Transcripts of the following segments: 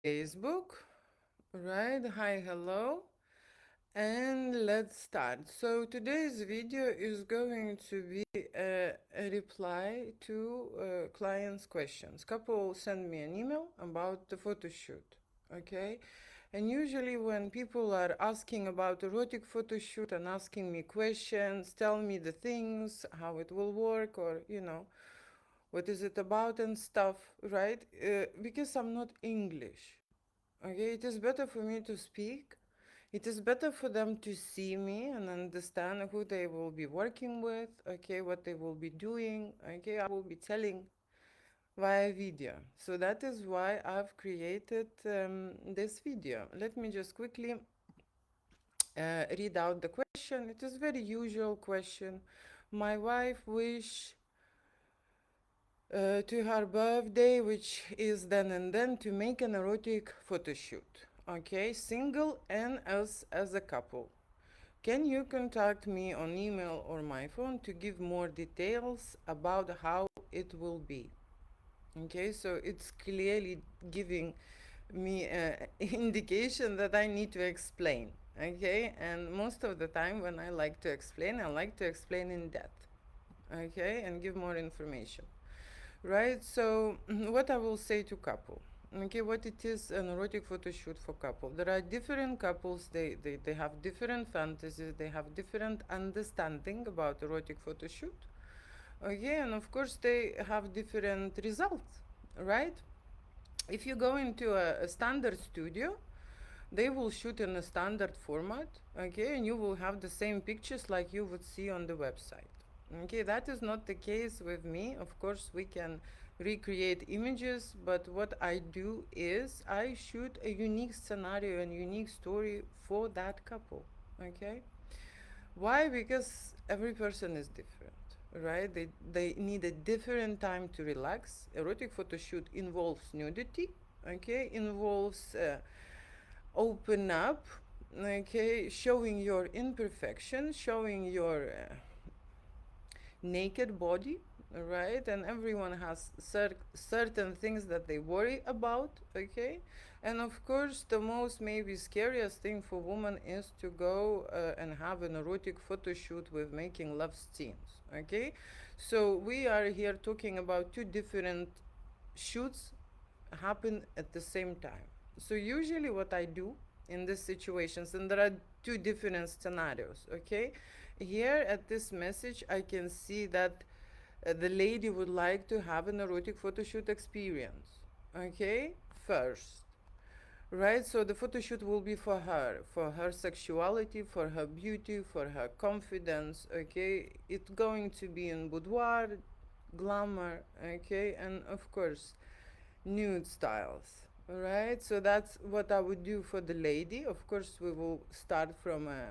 Facebook. Right, hi, hello, and let's start. So today's video is going to be a reply to clients' questions. Couple send me an email about the photo shoot, okay? And usually when people are asking about erotic photo shoot and asking me questions, tell me the things, how it will work, or what is it about and stuff, right? Because I'm not English. Okay, it is better for me to speak. It is better for them to see me and understand who they will be working with, okay, what they will be doing, okay, I will be telling via video. So that is why I've created this video. Let me just quickly read out the question. It is very usual question. My wife wish to her birthday, which is then and then, to make an erotic photo shoot. Okay, single and as a couple. Can you contact me on email or my phone to give more details about how it will be? Okay, so it's clearly giving me an indication that I need to explain. Okay, and most of the time when I like to explain in depth. Okay, and give more information. Right, so what I will say to couple. Okay, what it is an erotic photo shoot for couple. There are different couples, they have different fantasies, they have different understanding about erotic photo shoot. Okay, and of course they have different results, right? If you go into a standard studio, they will shoot in a standard format, okay, and you will have the same pictures like you would see on the website. Okay, that is not the case with me. Of course, we can recreate images, but what I do is I shoot a unique scenario and unique story for that couple. Okay, why? Because every person is different, right? They need a different time to relax. Erotic photo shoot involves nudity, okay, involves open up, okay, showing your imperfection, showing your naked body, right? And everyone has certain things that they worry about, okay? And of course, the most maybe scariest thing for women is to go and have an erotic photo shoot with making love scenes, okay? So we are here talking about two different shoots happen at the same time. So usually what I do in these situations, and there are two different scenarios, okay? Here at this message, I can see that the lady would like to have an erotic photo shoot experience, okay? First, right? So the photo shoot will be for her sexuality, for her beauty, for her confidence, okay? It's going to be in boudoir, glamour, okay? And of course, nude styles. All right, so that's what I would do for the lady. Of course, we will start from a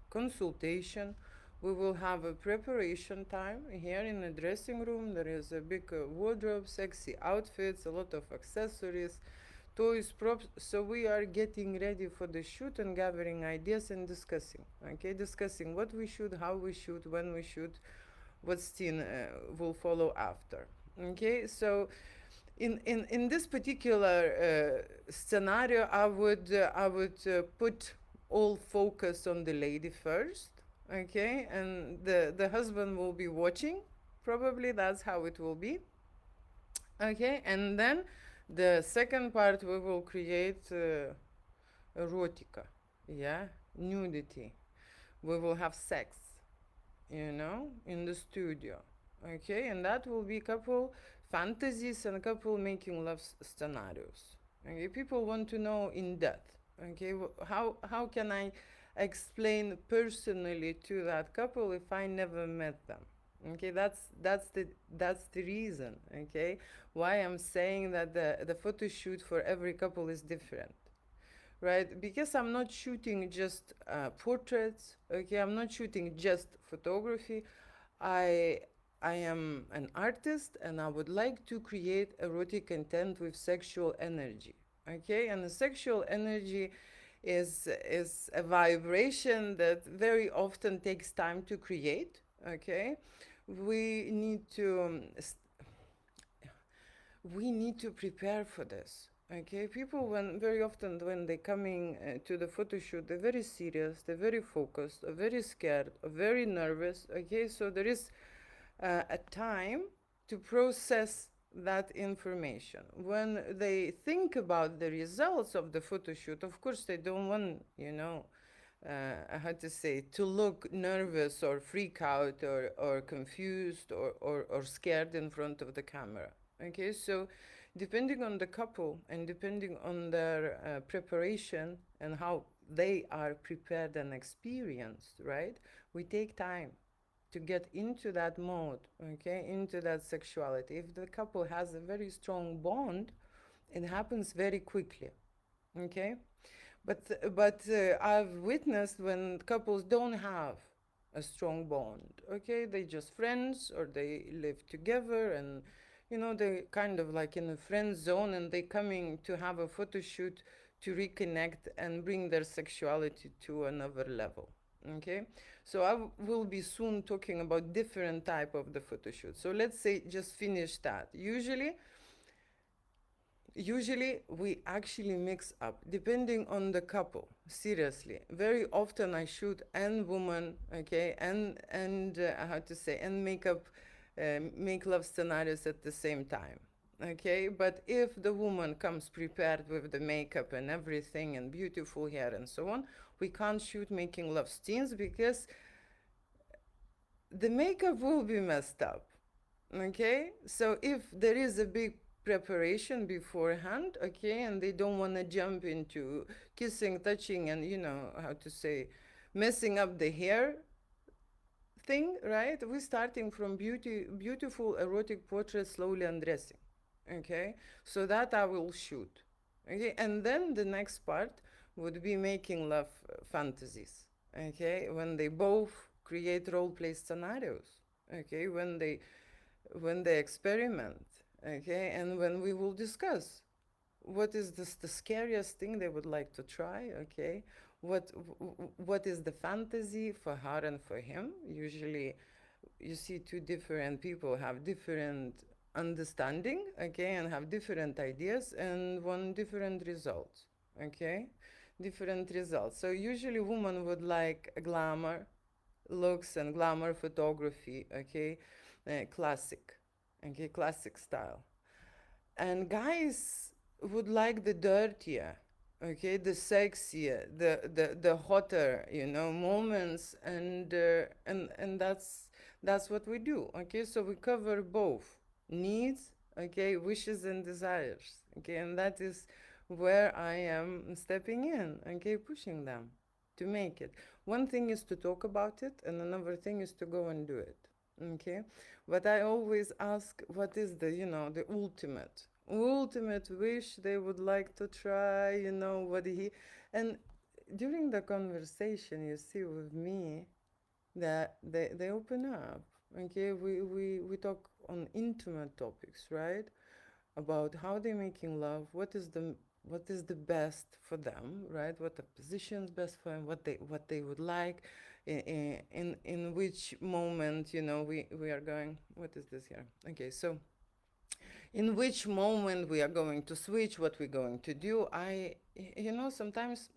consultation. We will have a preparation time here in the dressing room. There is a big wardrobe, sexy outfits, a lot of accessories, toys, props. So we are getting ready for the shoot and gathering ideas and discussing. Okay, discussing what we shoot, how we shoot, when we shoot, what scene will follow after. Okay, so in this particular scenario, I would put all focus on the lady first, okay, and the husband will be watching. Probably that's how it will be, okay, and then the second part we will create erotica, yeah, nudity. We will have sex, in the studio. Okay, and that will be couple fantasies and couple making love scenarios. Okay, people want to know in depth. Okay, how can I explain personally to that couple if I never met them? Okay, that's the reason. Okay, why I'm saying that the photo shoot for every couple is different, right? Because I'm not shooting just portraits, okay? I'm not shooting just photography. I I am an artist and I would like to create erotic content with sexual energy, okay? And the sexual energy is a vibration that very often takes time to create, okay? We need to we need to prepare for this. Okay, people when very often when they coming to the photo shoot, they're very serious, they're very focused, very scared, very nervous. Okay, so there is a time to process that information. When they think about the results of the photo shoot, of course they don't want, how to say, to look nervous or freak out or confused or scared in front of the camera. Okay, so depending on the couple and depending on their preparation and how they are prepared and experienced, right? We take time to get into that mode, okay, into that sexuality. If the couple has a very strong bond, it happens very quickly, okay? But I've witnessed when couples don't have a strong bond. Okay, they just friends or they live together and they kind of like in a friend zone and they coming to have a photo shoot to reconnect and bring their sexuality to another level. Okay, so will be soon talking about different type of the photo shoot. So let's say just finish that. Usually, we actually mix up depending on the couple. Seriously, very often I shoot and woman, okay, and how to say, and make love scenarios at the same time, okay. But if the woman comes prepared with the makeup and everything and beautiful hair and so on, we can't shoot making love scenes because the makeup will be messed up. Okay, so if there is a big preparation beforehand, okay, and they don't want to jump into kissing, touching, and how to say, messing up the hair thing, right? We're starting from beautiful erotic portrait, slowly undressing. Okay, so that I will shoot. Okay, and then the next part would be making love fantasies. Okay, when they both create role play scenarios. Okay, when they experiment, okay, and when we will discuss what is the scariest thing they would like to try, okay, what is the fantasy for her and for him. Usually you see two different people have different understanding, okay, and have different ideas and one different results, okay, different results. So usually women would like glamour looks and glamour photography, okay, classic, okay, classic style. And guys would like the dirtier, okay, the sexier, the hotter, moments, and that's what we do, okay. So we cover both needs, okay, wishes and desires, okay, and that is where I am stepping in, okay, pushing them to make it. One thing is to talk about it, and another thing is to go and do it, okay. But I always ask, what is the ultimate wish they would like to try, what he. And during the conversation, you see, with me, that they open up. Okay, we talk on intimate topics, right? About how they're making love, what is the best for them, right? What the position's best for them, what they would like, in which moment, we are going. What is this here? Okay, so in which moment we are going to switch, what we're going to do. Sometimes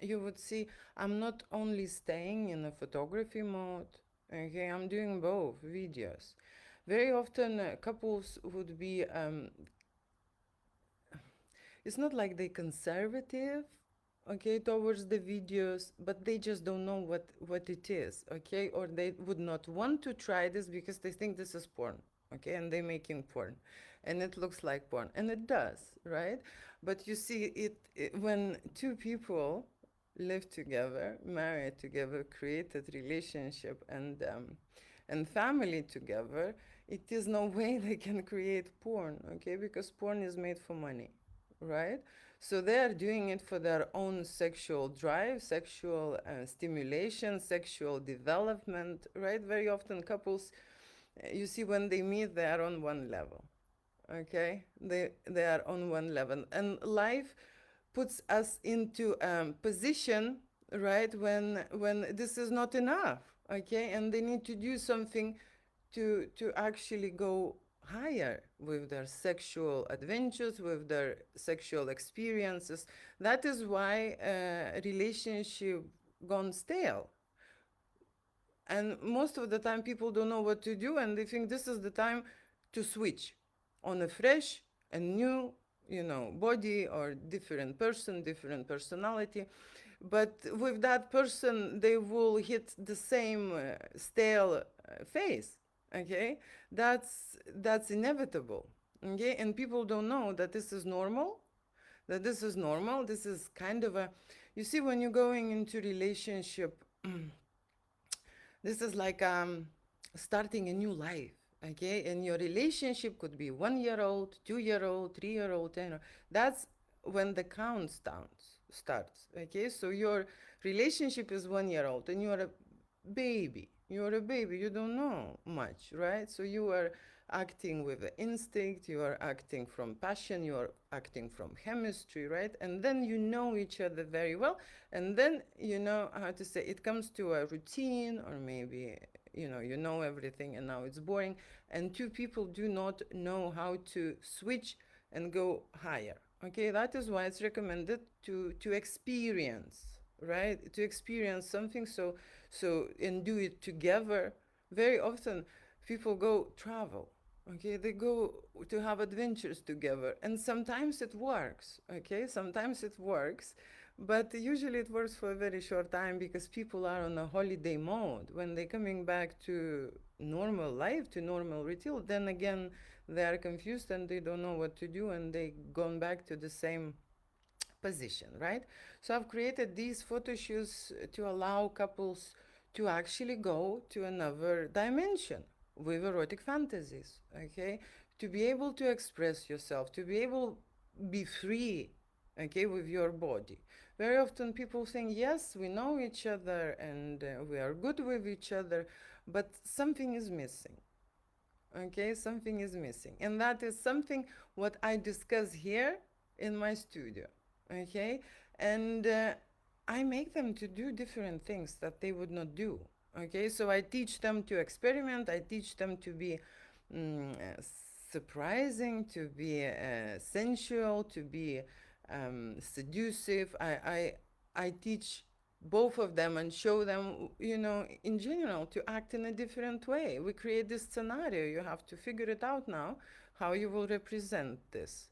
you would see I'm not only staying in a photography mode, okay, I'm doing both videos. Very often couples would be it's not like they conservative, okay, towards the videos, but they just don't know what it is, okay, or they would not want to try this because they think this is porn, okay, and they're making porn and it looks like porn, and it does, right? But you see when two people live together, married together, created relationship and family together, it is no way they can create porn, okay, because porn is made for money, right? So they are doing it for their own sexual drive, sexual stimulation, sexual development, right? Very often couples, you see, when they meet, they are on one level, okay? They are on one level, and life puts us into position, right? When this is not enough, okay, and they need to do something to actually go higher with their sexual adventures, with their sexual experiences. That is why relationship gone stale. And most of the time, people don't know what to do, and they think this is the time to switch on a fresh and new, body or different person, different personality. But with that person, they will hit the same stale phase. Okay, that's inevitable. Okay, and people don't know that this is normal. That this is normal. This is kind of a, you see, when you're going into relationship, this is like starting a new life. Okay, and your relationship could be 1 year old, 2 year old, 3 year old, 10. That's when the count starts. Okay, so your relationship is 1 year old, and you're a baby. You're a baby. You don't know much, right? So you are acting with the instinct. You are acting from passion. You are acting from chemistry, right? And then you know each other very well, and then you know how to say it comes to a routine, or maybe you know everything and now it's boring, and two people do not know how to switch and go higher. Okay, that is why it's recommended to experience, right, to experience something. So and do it together. Very often people go travel. Okay, they go to have adventures together, and sometimes it works. Okay, sometimes it works, but usually it works for a very short time because people are on a holiday mode. When they're coming back to normal life, to normal routine, then again they are confused and they don't know what to do, and they gone back to the same position, right? So I've created these photo shoots to allow couples to actually go to another dimension with erotic fantasies, okay? To be able to express yourself, to be able be free, okay, with your body. Very often people think, yes, we know each other and we are good with each other, but something is missing. Okay, something is missing, and that is something what I discuss here in my studio. Okay, and I make them to do different things that they would not do. Okay, so I teach them to experiment. I teach them to be surprising, to be sensual, to be seductive. I teach both of them and show them, in general, to act in a different way. We create this scenario. You have to figure it out now how you will represent this.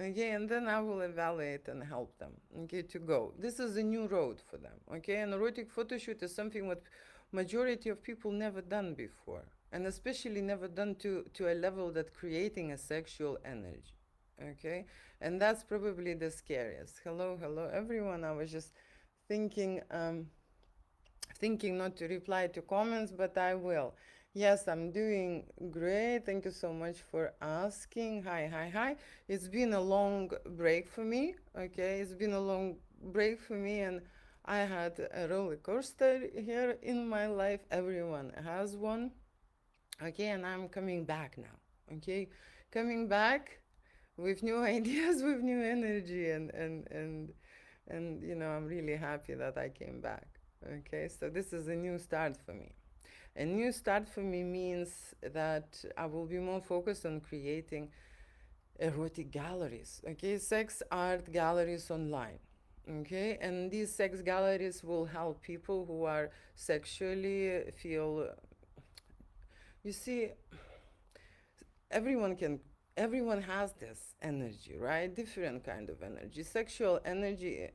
Okay, and then I will evaluate and help them, okay, to go. This is a new road for them, okay? An erotic photo shoot is something what majority of people never done before, and especially never done to a level that creating a sexual energy, okay? And that's probably the scariest. Hello, hello, everyone. I was just thinking, thinking not to reply to comments, but I will. Yes, I'm doing great. Thank you so much for asking. Hi, hi, hi. It's been a long break for me. Okay, it's been a long break for me, and I had a roller coaster here in my life. Everyone has one. Okay, and I'm coming back now. Okay, coming back with new ideas, with new energy, and I'm really happy that I came back. Okay, so this is a new start for me. A new start for me means that I will be more focused on creating erotic galleries, okay, sex art galleries online. Okay, and these sex galleries will help people who are sexually feel, you see, everyone can, everyone has this energy, right? Different kind of energy. Sexual energy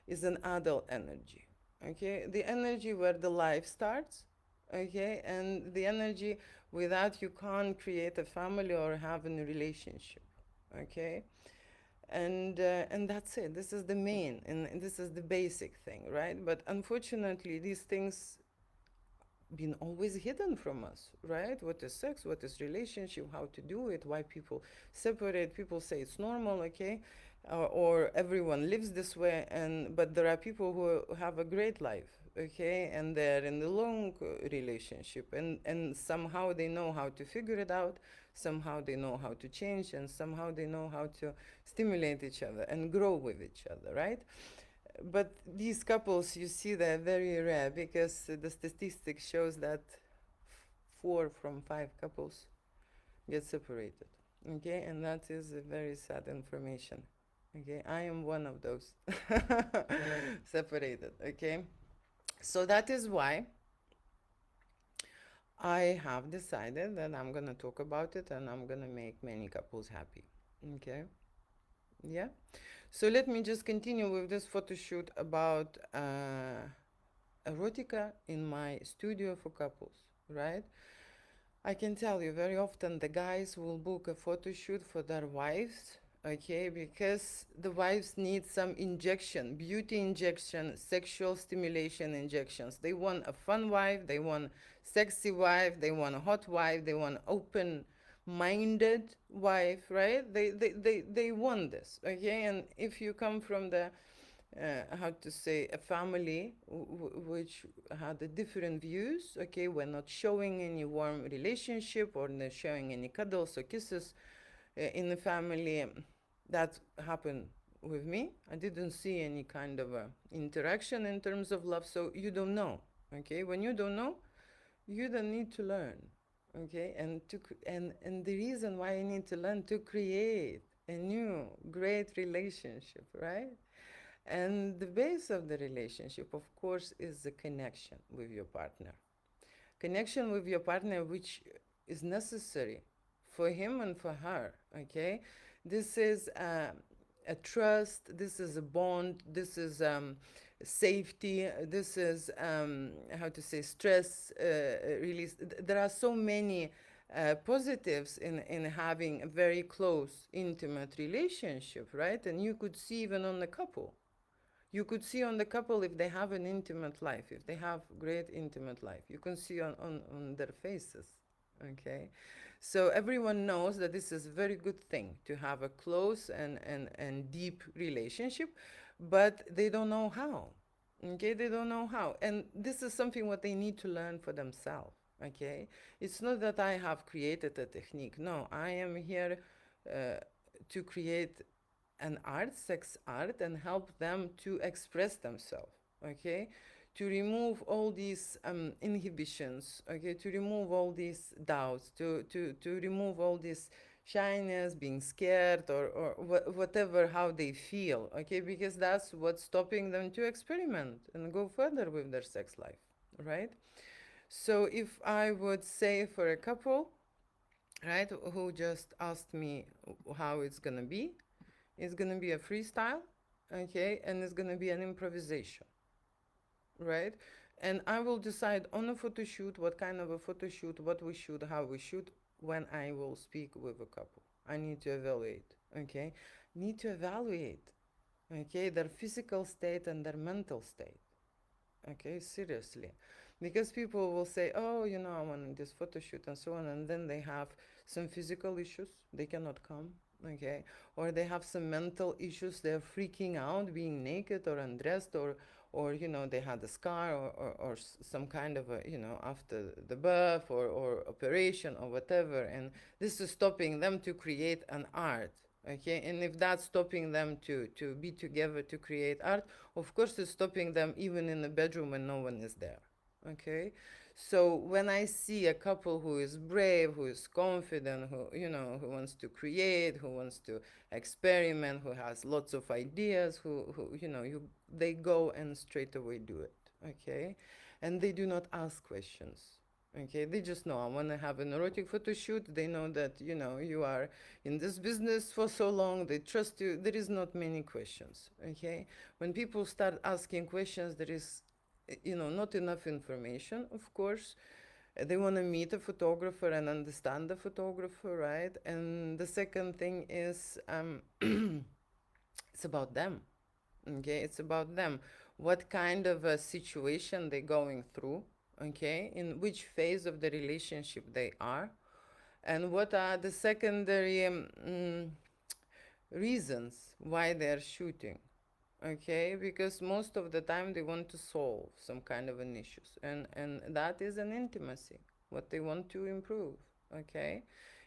is an adult energy, okay? The energy where the life starts, okay? And the energy without you can't create a family or have a relationship, okay? And that's it. This is the main, and this is the basic thing, right? But unfortunately, these things been always hidden from us, right? What is sex? What is relationship? How to do it? Why people separate? People say it's normal, okay, or everyone lives this way, and but there are people who have a great life, okay, and they're in the long relationship, and somehow they know how to figure it out. Somehow they know how to change, and somehow they know how to stimulate each other and grow with each other, right? But these couples, you see, they're very rare because the statistics shows that 4 from 5 couples get separated. Okay, and that is a very sad information. Okay, I am one of those separated. Okay, so that is why I have decided that I'm gonna talk about it and I'm gonna make many couples happy. Okay, yeah. So let me just continue with this photo shoot about erotica in my studio for couples, right? I can tell you very often the guys will book a photo shoot for their wives, okay, because the wives need some injection, beauty injection, sexual stimulation injections. They want a fun wife, they want sexy wife, they want a hot wife, they want open minded wife, right? They want this, okay? And if you come from the how to say, a family which had a different views, okay, we're not showing any warm relationship or not showing any cuddles or kisses in the family. That happened with me. I didn't see any kind of interaction in terms of love, so you don't know. Okay, when you don't know, you don't need to learn. Okay, and the reason why you need to learn to create a new great relationship, right? And the base of the relationship, of course, is the connection with your partner. Connection with your partner, which is necessary for him and for her, okay? This is a trust, this is a bond, this is safety, this is, how to say, stress release. There are so many positives in having a very close, intimate relationship, right? And you could see even on the couple, you could see on the couple if they have an intimate life, if they have great intimate life. You can see on their faces. Okay. So everyone knows that this is a very good thing to have a close and deep relationship, but they don't know how. Okay, they don't know how. And this is something what they need to learn for themselves. Okay. It's not that I have created a technique. No, I am here to create an art, sex art, and help them to express themselves, okay? To remove all these inhibitions, okay? To remove all these doubts, to remove all this shyness, being scared, or whatever, how they feel, okay? Because that's what's stopping them to experiment and go further with their sex life, right? So if I would say for a couple, right, who just asked me how it's gonna be, it's going to be a freestyle, okay, and it's going to be an improvisation, right? And I will decide on a photo shoot what kind of a photo shoot, what we shoot, how we shoot, when I will speak with a couple. I need to evaluate, okay? Need to evaluate, okay, their physical state and their mental state. Okay, seriously. Because people will say, oh, I want this photo shoot and so on, and then they have some physical issues, they cannot come, okay? Or they have some mental issues, they're freaking out, being naked or undressed, or they had a scar or some kind of a, after the birth or operation or whatever, and this is stopping them to create an art. Okay, and if that's stopping them to be together to create art, of course it's stopping them even in the bedroom when no one is there. Okay, so when I see a couple who is brave, who is confident, who wants to create, who wants to experiment, who has lots of ideas, they go and straight away do it. Okay, and they do not ask questions. Okay, they just know I want to have an erotic photo shoot. They know that you are in this business for so long. They trust you. There is not many questions. Okay, when people start asking questions, there is not enough information. Of course, they want to meet a photographer and understand the photographer, right? And the second thing is it's about them. Okay, it's about them. What kind of a situation they're going through, okay, in which phase of the relationship they are, and what are the secondary reasons why they're shooting. Okay, because most of the time they want to solve some kind of an issues, and that is an intimacy, what they want to improve. Okay,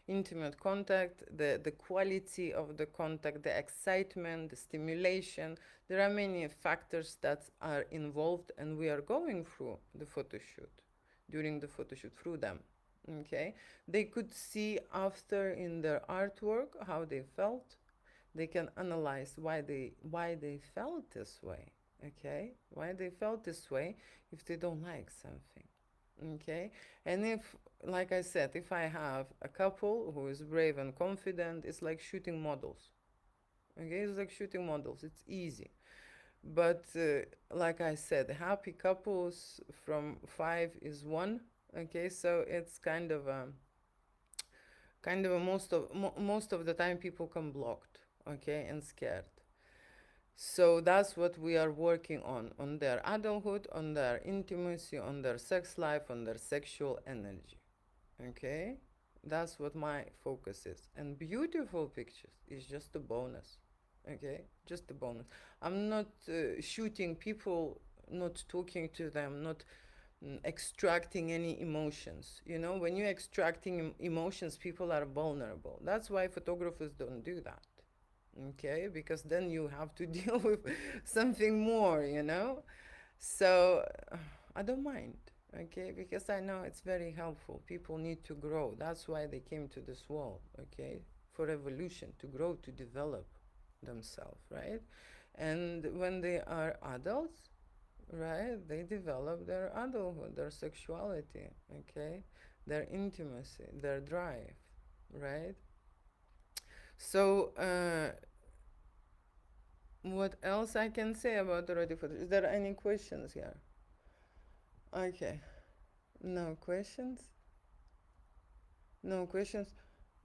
intimate contact, the quality of the contact, the excitement, the stimulation. There are many factors that are involved, and we are going through the photo shoot, during the photo shoot, through them. Okay, they could see after in their artwork how they felt. They can analyze why they felt this way. Okay, why they felt this way if they don't like something. Okay, and if, like I said, if I have a couple who is brave and confident, it's like shooting models. Okay, it's like shooting models. It's easy. But like I said, happy couples from five is one. Okay, so it's kind of a most of the time people come blocked. Okay, and scared. So that's what we are working on their adulthood, on their intimacy, on their sex life, on their sexual energy. Okay, that's what my focus is. And beautiful pictures is just a bonus. Okay, just a bonus. I'm not shooting people, not talking to them, not extracting any emotions. When you're extracting emotions, people are vulnerable. That's why photographers don't do that. Okay, because then you have to deal with something more. So I don't mind. Okay, because I know it's very helpful. People need to grow. That's why they came to this world. Okay, for evolution, to grow, to develop themselves, right? And when they are adults, right, they develop their adulthood, their sexuality, okay, their intimacy, their drive, right? So what else I can say about erotic photos? Is there any questions here? Okay. No questions? No questions?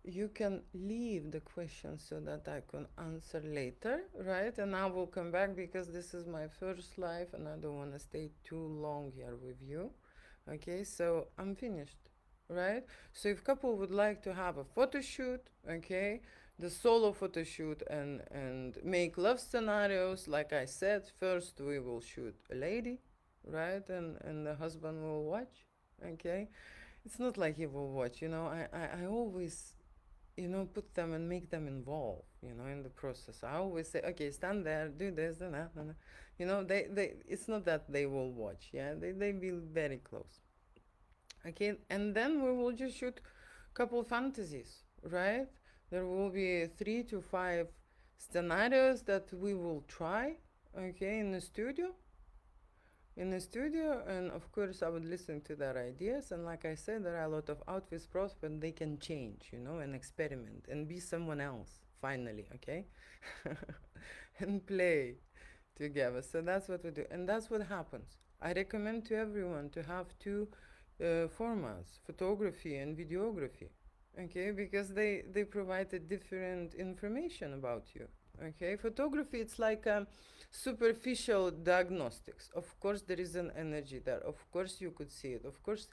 You can leave the questions so that I can answer later, right? And I will come back because this is my first live and I don't want to stay too long here with you. Okay, so I'm finished, right? So if couple would like to have a photo shoot, okay, the solo photo shoot and make love scenarios, like I said, first we will shoot a lady, right? And the husband will watch, okay? It's not like he will watch, I always put them and make them involved, in the process. I always say, okay, stand there, do this, and that, and that. It's not that they will watch, yeah, they be very close. Okay, and then we will just shoot couple fantasies, right? There will be 3 to 5 scenarios that we will try, okay, in the studio, and of course I would listen to their ideas. And like I said, there are a lot of outfits pros, but they can change, and experiment and be someone else finally, okay. And play together. So that's what we do, and that's what happens. I recommend to everyone to have two formats: photography and videography. Okay, because they provide a different information about you. Okay, photography, it's like superficial diagnostics. Of course there is an energy there, of course you could see it, of course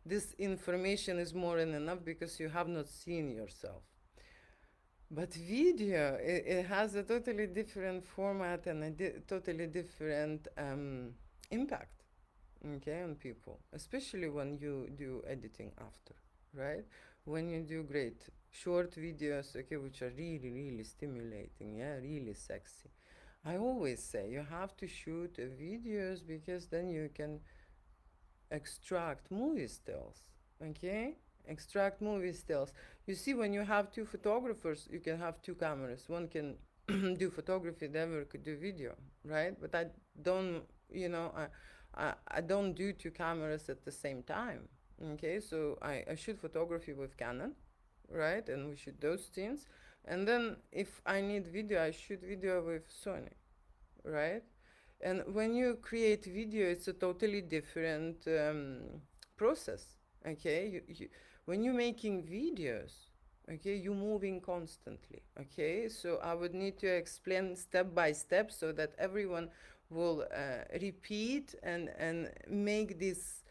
this information is more than enough because you have not seen yourself. But video, it has a totally different format and a totally different impact, okay, on people, especially when you do editing after, right? When you do great short videos, okay, which are really, really stimulating, yeah, really sexy. I always say you have to shoot videos because then you can extract movie stills, okay, extract movie stills. You see, when you have two photographers, you can have two cameras. One can do photography, the other could do video, right? But I don't, I don't do two cameras at the same time. Okay, so I shoot photography with Canon, right? And we shoot those scenes. And then if I need video, I shoot video with Sony, right? And when you create video, it's a totally different process. Okay, when you're making videos, okay, you're moving constantly. Okay, so I would need to explain step by step so that everyone will repeat and make this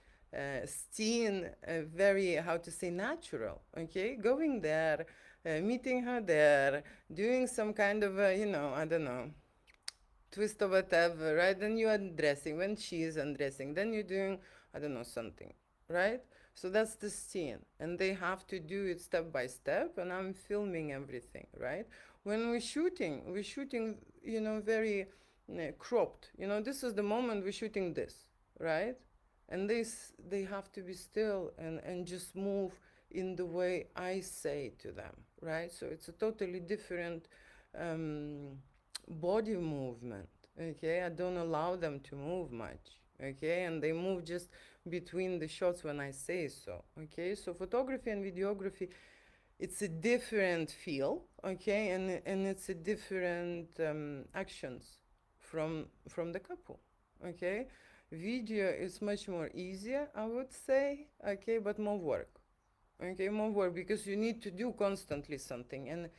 scene very, how to say, natural. Okay, going there, meeting her there, doing some kind of I don't know, twist or whatever, right? Then you are undressing. When she is undressing, then you're doing, I don't know, something, right? So that's the scene, and they have to do it step by step, and I'm filming everything, right? When we're shooting, very cropped. This is the moment we're shooting this, right? and they have to be still and just move in the way I say to them, right? So it's a totally different um, body movement. Okay, I don't allow them to move much. Okay, and they move just between the shots when I say so. Okay, so photography and videography, it's a different feel. Okay, and it's a different actions from the couple. Okay, video is much more easier, I would say. Okay, but more work. Okay, more work because you need to do constantly something, and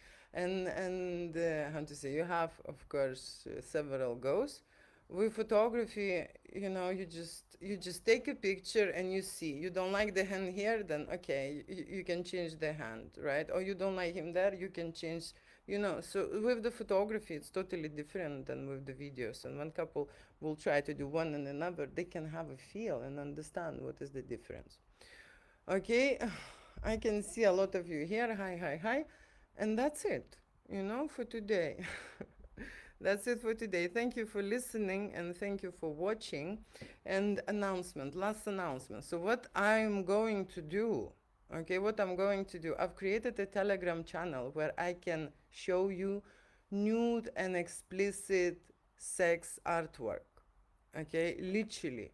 how to say, you have of course several goals. With photography, you just take a picture and you see you don't like the hand here, then okay, you can change the hand, right? Or you don't like him there, you can change. So with the photography it's totally different than with the videos, and one couple will try to do one and another, they can have a feel and understand what is the difference. Okay, I can see a lot of you here. Hi, hi, hi. And that's it, for today. That's it for today. Thank you for listening and thank you for watching. And last announcement. So, what I'm going to do, I've created a Telegram channel where I can show you nude and explicit sex artwork. Okay, literally.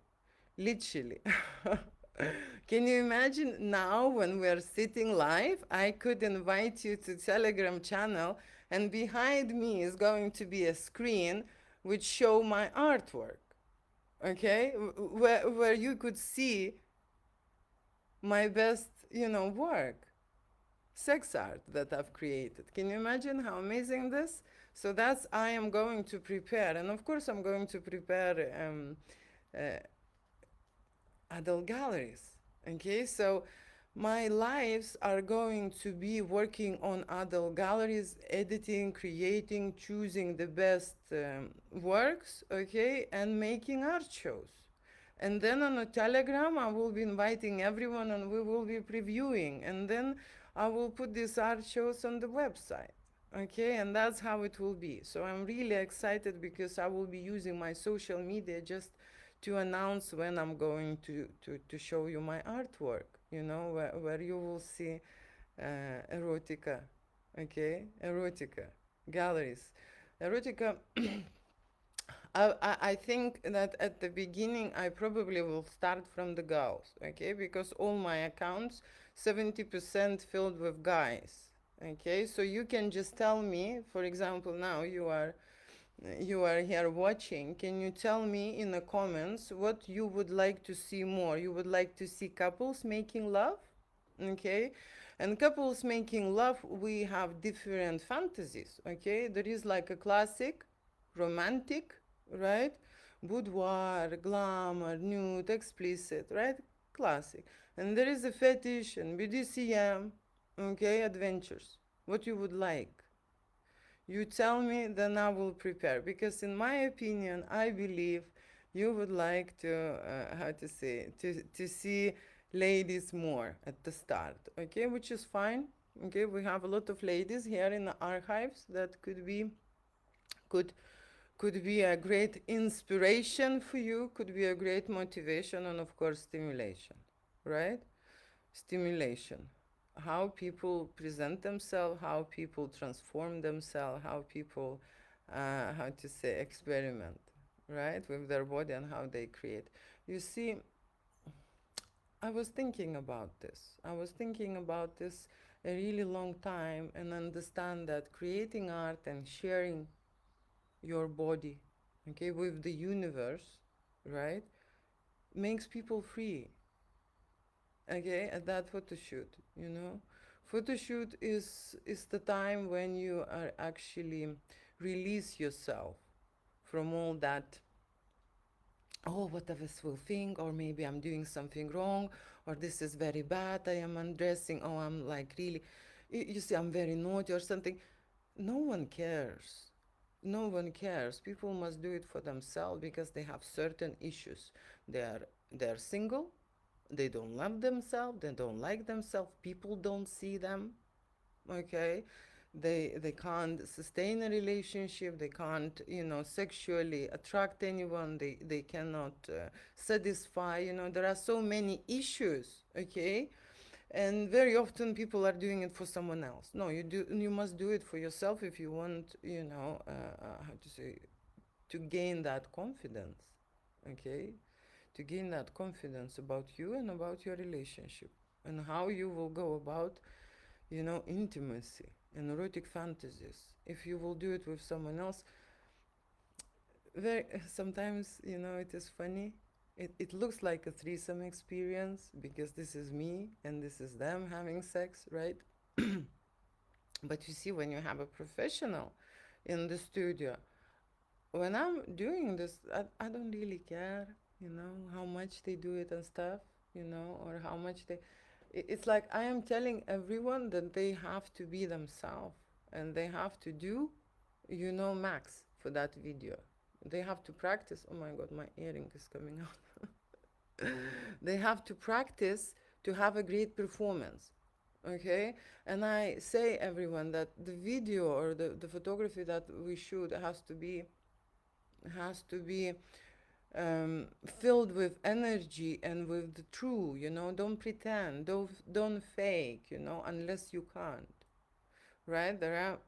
Can you imagine now when we're sitting live? I could invite you to Telegram channel, and behind me is going to be a screen which show my artwork. Okay, where you could see my best, work, sex art that I've created. Can you imagine how amazing this? So that's I am going to prepare, and of course I'm going to prepare uh, adult galleries. Okay, so my lives are going to be working on adult galleries, editing, creating, choosing the best works, okay, and making art shows. And then on a Telegram, I will be inviting everyone and we will be previewing. And then I will put these art shows on the website. Okay, and that's how it will be. So I'm really excited because I will be using my social media just to announce when I'm going to show you my artwork, where you will see erotica, okay? Erotica, galleries. Erotica, I think that at the beginning I probably will start from the girls, okay? Because all my accounts, 70% filled with guys, okay? So you can just tell me, for example, now you are here watching, can you tell me in the comments what you would like to see more? You would like to see couples making love? Okay. And couples making love, we have different fantasies. Okay. There is like a classic, romantic, right? Boudoir, glamour, nude, explicit, right? Classic. And there is a fetish and BDSM, okay, adventures. What you would like. You tell me, then I will prepare. Because in my opinion, I believe you would like to, how to say, to see ladies more at the start, okay? Which is fine. Okay, we have a lot of ladies here in the archives that could could be a great inspiration for you, could be a great motivation, and of course stimulation, right? Stimulation, how people present themselves, how people transform themselves, how people, how to say, experiment, right, with their body and how they create. You see, I was thinking about this. I was thinking about this a really long time and understand that creating art and sharing your body, okay, with the universe, right, makes people free. Okay, at that photo shoot. Photo shoot is the time when you are actually release yourself from all that, oh, what others will think, or maybe I'm doing something wrong, or this is very bad, I am undressing, oh, I'm like really, you see, I'm very naughty or something. No one cares. No one cares. People must do it for themselves because they have certain issues. They're single, they don't love themselves, they don't like themselves, people don't see them, okay? They can't sustain a relationship, they can't, sexually attract anyone, they cannot satisfy, there are so many issues, okay? And very often people are doing it for someone else. No, you must do it for yourself if you want, how to say, to gain that confidence, okay? To gain that confidence about you and about your relationship, and how you will go about, intimacy and erotic fantasies. If you will do it with someone else, very sometimes, it is funny. It looks like a threesome experience because this is me and this is them having sex, right? But you see, when you have a professional in the studio, when I'm doing this, I don't really care, how much they do it and stuff, or how much they. It's like I am telling everyone that they have to be themselves and they have to do, max for that video. They have to practice. Oh my god, my earring is coming out. They have to practice to have a great performance, okay? And I say everyone that the video or the photography that we shoot has to be filled with energy and with the true, don't pretend, don't fake, unless you can't, right? There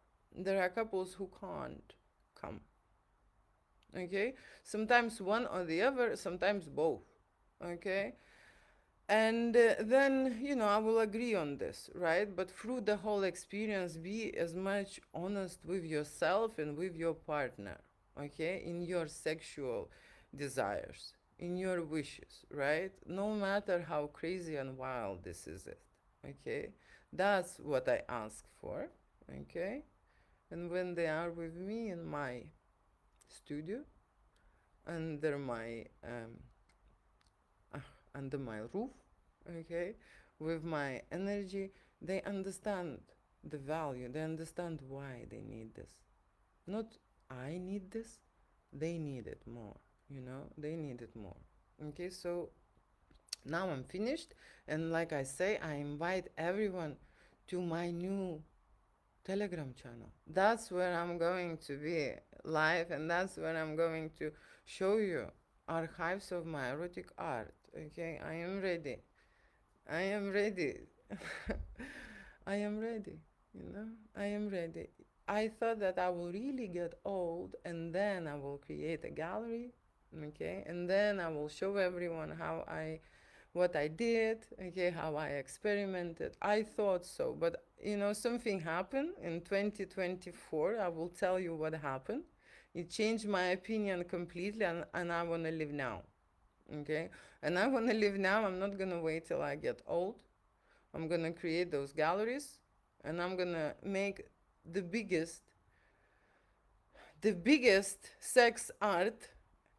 are couples who can't come, okay? Sometimes one or the other, sometimes both, okay? And then, I will agree on this, right? But through the whole experience, be as much honest with yourself and with your partner, okay? In your sexual desires, in your wishes, right? No matter how crazy and wild this is, it, okay? That's what I ask for, okay? And when they are with me in my studio, under my uh, under my roof, okay, with my energy, they understand the value, they understand why they need this. Not I need this, they need it more, they need it more. Okay, so now I'm finished, and like I say, I invite everyone to my new Telegram channel. That's where I'm going to be live, and that's where I'm going to show you archives of my erotic art. Okay, I am ready. I am ready. I am ready. I am ready. I thought that I will really get old and then I will create a gallery, okay, and then I will show everyone what I did, okay, how I experimented. I thought so, but something happened in 2024. I will tell you what happened. It changed my opinion completely, and I want to live now, okay? And I want to live now. I'm not going to wait till I get old. I'm going to create those galleries, and I'm going to make the biggest, the biggest sex art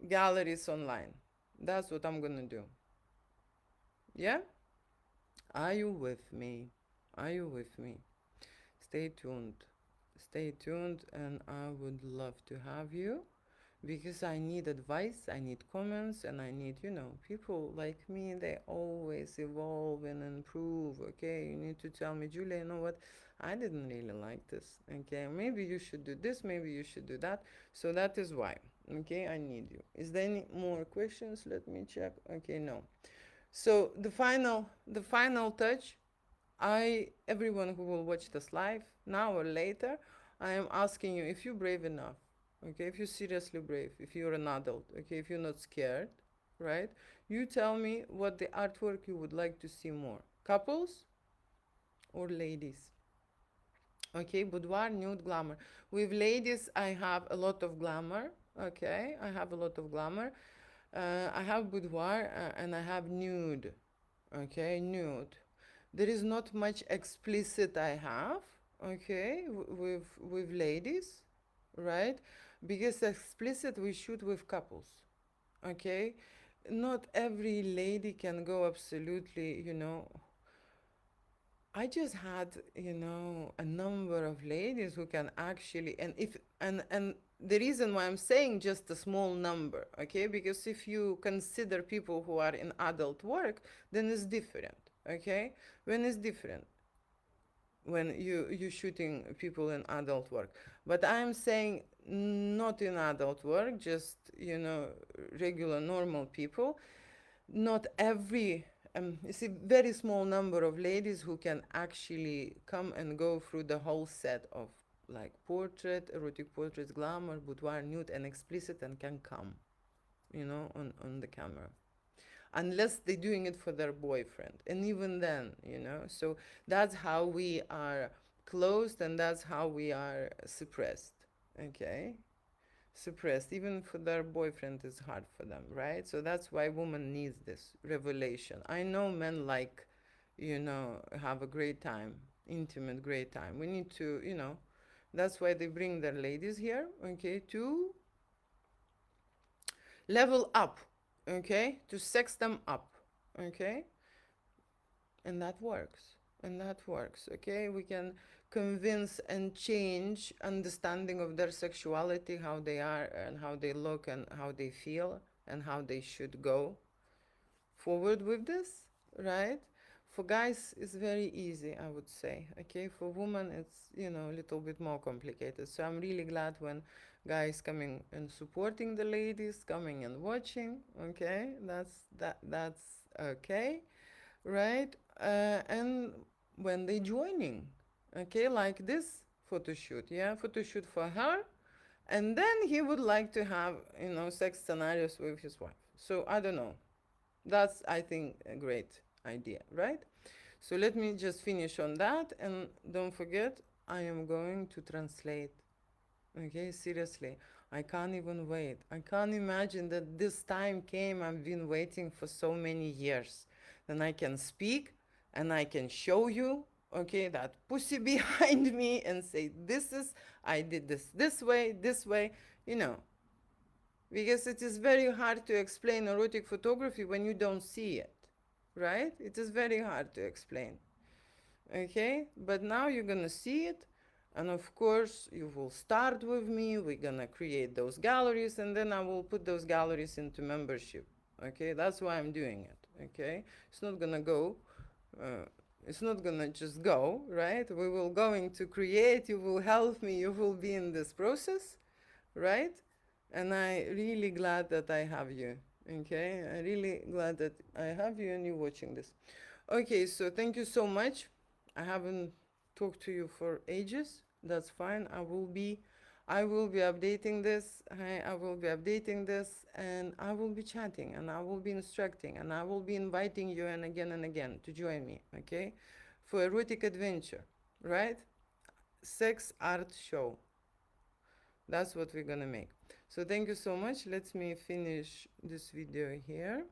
galleries online. That's what I'm going to do. Yeah? Are you with me? Are you with me? Stay tuned. Stay tuned, and I would love to have you because I need advice, I need comments, and I need, people like me, they always evolve and improve. Okay, you need to tell me, Julia, you know what? I didn't really like this. Okay, maybe you should do this, maybe you should do that. So that is why. Okay, I need you. Is there any more questions? Let me check. Okay, no. So the final touch, everyone who will watch this live now or later, I am asking you if you're brave enough, okay, if you're seriously brave, if you're an adult, okay, if you're not scared, right? You tell me what the artwork you would like to see more. Couples or ladies? Okay, boudoir, nude, glamour. With ladies, I have a lot of glamour. Okay, I have a lot of glamour. I have boudoir and I have nude. Okay, nude. There is not much explicit I have, okay, with ladies, right? Because explicit we shoot with couples, okay? Not every lady can go absolutely, I just had, a number of ladies who can actually, and the reason why I'm saying just a small number, okay, because if you consider people who are in adult work, then it's different, okay? When it's different, when you shooting people in adult work. But I'm saying not in adult work, just regular normal people. Not every you see, very small number of ladies who can actually come and go through the whole set of like portrait, erotic portraits, glamour, boudoir, nude, and explicit, and can come, on the camera, unless they're doing it for their boyfriend. And even then, so that's how we are closed, and that's how we are suppressed. Okay? Suppressed. Even for their boyfriend is hard for them, right? So that's why woman needs this revelation. I know men like, have a great time, intimate great time. We need to, that's why they bring their ladies here, okay, to level up, okay, to sex them up, okay, and that works. And that works, okay? We can convince and change understanding of their sexuality, how they are and how they look and how they feel and how they should go forward with this, right? For guys, it's very easy, I would say. Okay, for women, it's a little bit more complicated. So I'm really glad when guys coming and supporting the ladies, coming and watching. Okay, that's okay, right? And when they joining, okay, like this photo shoot, yeah, photo shoot for her, and then he would like to have sex scenarios with his wife. So I don't know, that's, I think, a great idea, right? So let me just finish on that, and don't forget, I am going to translate. Okay, seriously, I can't even wait. I can't imagine that this time came. I've been waiting for so many years. Then I can speak and I can show you, okay, that pussy behind me and say, this is, I did this way, you know, because it is very hard to explain erotic photography when you don't see it, right? It is very hard to explain. Okay, but now you're gonna see it, and of course you will start with me. We're gonna create those galleries, and then I will put those galleries into membership. Okay, that's why I'm doing it. Okay, it's not gonna go, uh, it's not gonna just go, right? We will going to create. You will help me. You will be in this process, right? And I really glad that I have you. Okay, I really glad that I have you and you watching this. Okay, so thank you so much. I haven't talked to you for ages. That's fine. I will be updating this. I will be updating this, and I will be chatting, and I will be instructing, and I will be inviting you and again to join me, okay? For erotic adventure, right? Sex art show. That's what we're gonna make. So thank you so much. Let me finish this video here.